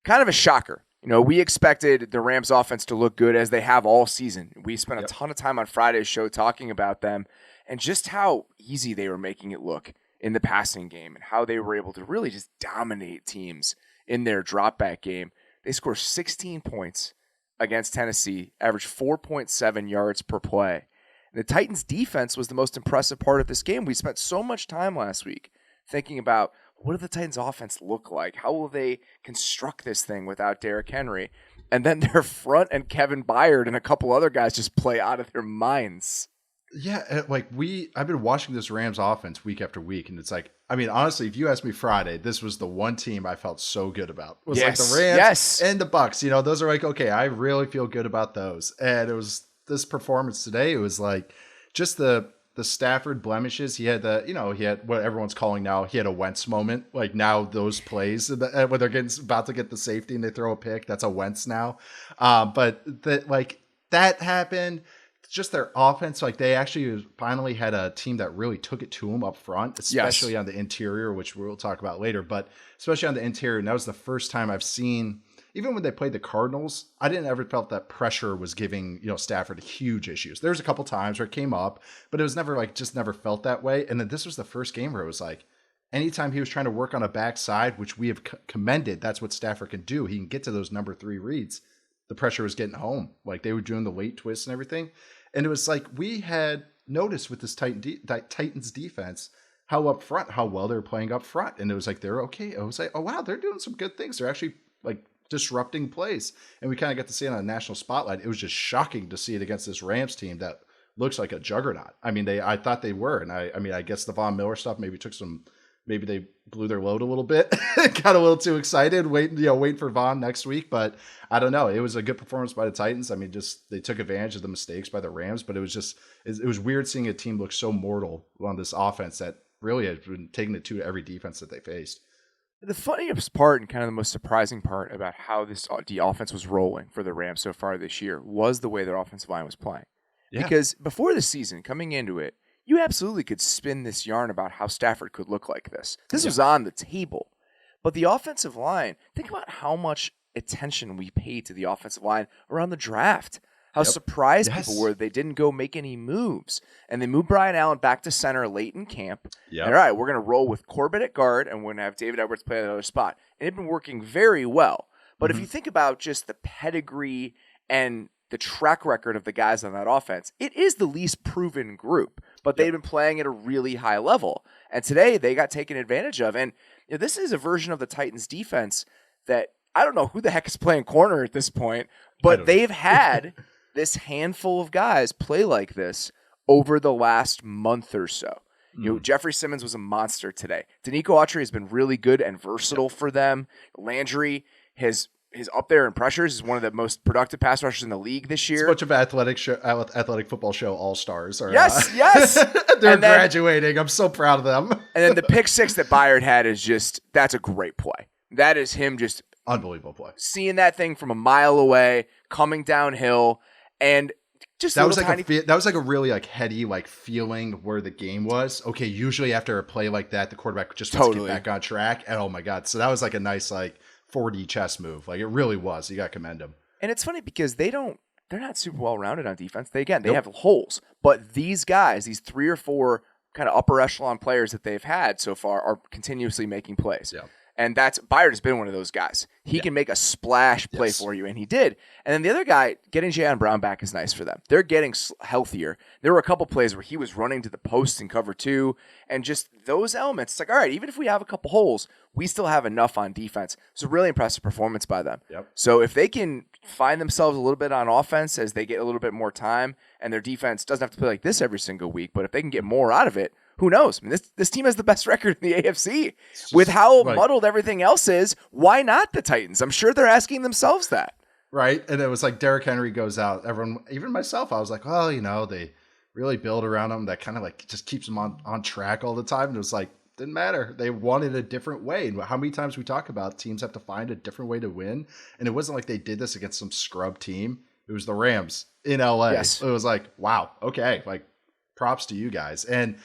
kind of a shocker. We expected the Rams offense to look good as they have all season. We spent a ton of time on Friday's show talking about them and just how easy they were making it look in the passing game and how they were able to really just dominate teams in their drop back game. They scored 16 points against Tennessee, averaged 4.7 yards per play. The Titans' defense was the most impressive part of this game. We spent so much time last week thinking about, what do the Titans' offense look like? How will they construct this thing without Derrick Henry? And then their front and Kevin Byard and a couple other guys just play out of their minds. Yeah, I've been watching this Rams offense week after week, and it's like, I mean, honestly, if you asked me Friday, this was the one team I felt so good about. It was like the Rams and the Bucks. Those are like, okay, I really feel good about those. And it was this performance today. It was like just the Stafford blemishes. He had he had what everyone's calling now, he had a Wentz moment. Like now those plays when they're about to get the safety and they throw a pick, that's a Wentz now. But that happened. Just their offense, like they actually finally had a team that really took it to them up front, especially on the interior, which we'll talk about later, but especially on the interior. And that was the first time I've seen, even when they played the Cardinals, I didn't ever felt that pressure was giving, Stafford huge issues. There's a couple times where it came up, but it was never just never felt that way. And then this was the first game where it was like, anytime he was trying to work on a backside, which we have commended, that's what Stafford can do. He can get to those number 3 reads. The pressure was getting home. Like they were doing the late twists and everything. And it was like we had noticed with this Titans defense how up front, how well they were playing up front. And it was like, they're okay. I was like, oh, wow, they're doing some good things. They're actually like disrupting plays. And we kind of got to see it on a national spotlight. It was just shocking to see it against this Rams team that looks like a juggernaut. I mean, I thought they were. And I guess the Von Miller stuff maybe they blew their load a little bit, got a little too excited, waiting for Von next week. But I don't know. It was a good performance by the Titans. I mean, just they took advantage of the mistakes by the Rams, but it was weird seeing a team look so mortal on this offense that really has been taking it to every defense that they faced. The funniest part and kind of the most surprising part about how the offense was rolling for the Rams so far this year was the way their offensive line was playing. Yeah. Because before the season, coming into it, you absolutely could spin this yarn about how Stafford could look like this. This was on the table. But the offensive line, think about how much attention we paid to the offensive line around the draft. How surprised people were they didn't go make any moves. And they moved Brian Allen back to center late in camp. Yep. And all right, we're going to roll with Corbett at guard, and we're going to have David Edwards play at another spot. And it's been working very well. But if you think about just the pedigree and the track record of the guys on that offense, it is the least proven group. But they've been playing at a really high level. And today they got taken advantage of. And this is a version of the Titans defense that I don't know who the heck is playing corner at this point, but they've had this handful of guys play like this over the last month or so. Jeffrey Simmons was a monster today. Danico Autry has been really good and versatile for them. Landry is up there in pressures. He's one of the most productive pass rushers in the league this year. It's a bunch of athletic football show all-stars. Yes. They're graduating. I'm so proud of them. And then the pick 6 that Byard had is that's a great play. That is him just unbelievable play. Seeing that thing from a mile away, coming downhill, and just that was like a really heady feeling where the game was. Okay, usually after a play like that, the quarterback just wants to get back on track. And oh my God. So that was like a nice 4D chess move. It really was. You got to commend them. And it's funny because they're not super well rounded on defense. They have holes, but these guys, these 3 or 4 kind of upper echelon players that they've had so far are continuously making plays. Yeah. And Byard has been one of those guys. He can make a splash play for you, and he did. And then the other guy, getting Jayon Brown back is nice for them. They're getting healthier. There were a couple plays where he was running to the post in cover 2, and just those elements. It's like, all right, even if we have a couple holes, we still have enough on defense. It's a really impressive performance by them. Yep. So if they can find themselves a little bit on offense as they get a little bit more time, and their defense doesn't have to play like this every single week, but if they can get more out of it, who knows? I mean, this team has the best record in the AFC. With how muddled everything else is, why not the Titans? I'm sure they're asking themselves that. Right. And it was like Derrick Henry goes out. Everyone, even myself, I was like, well, they really build around him. That kind of just keeps them on track all the time. And it was didn't matter. They wanted a different way. And how many times we talk about teams have to find a different way to win. And it wasn't like they did this against some scrub team. It was the Rams in LA. Yes. It was wow. Okay. Props to you guys. And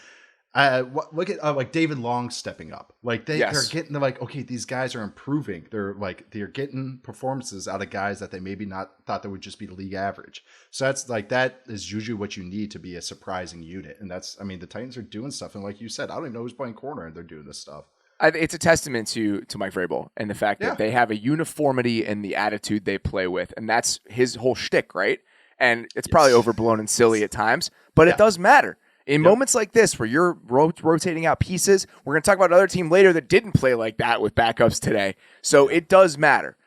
Look at like David Long stepping up. Like they're getting like, okay, these guys are improving. They're getting performances out of guys that they maybe not thought that would just be the league average. So that is usually what you need to be a surprising unit. And the Titans are doing stuff. And like you said, I don't even know who's playing corner and they're doing this stuff. It's a testament to Mike Vrabel and the fact that they have a uniformity in the attitude they play with. And that's his whole shtick, right? And it's probably overblown and silly at times, but it does matter. In moments like this where you're rotating out pieces, we're going to talk about another team later that didn't play like that with backups today. So it does matter.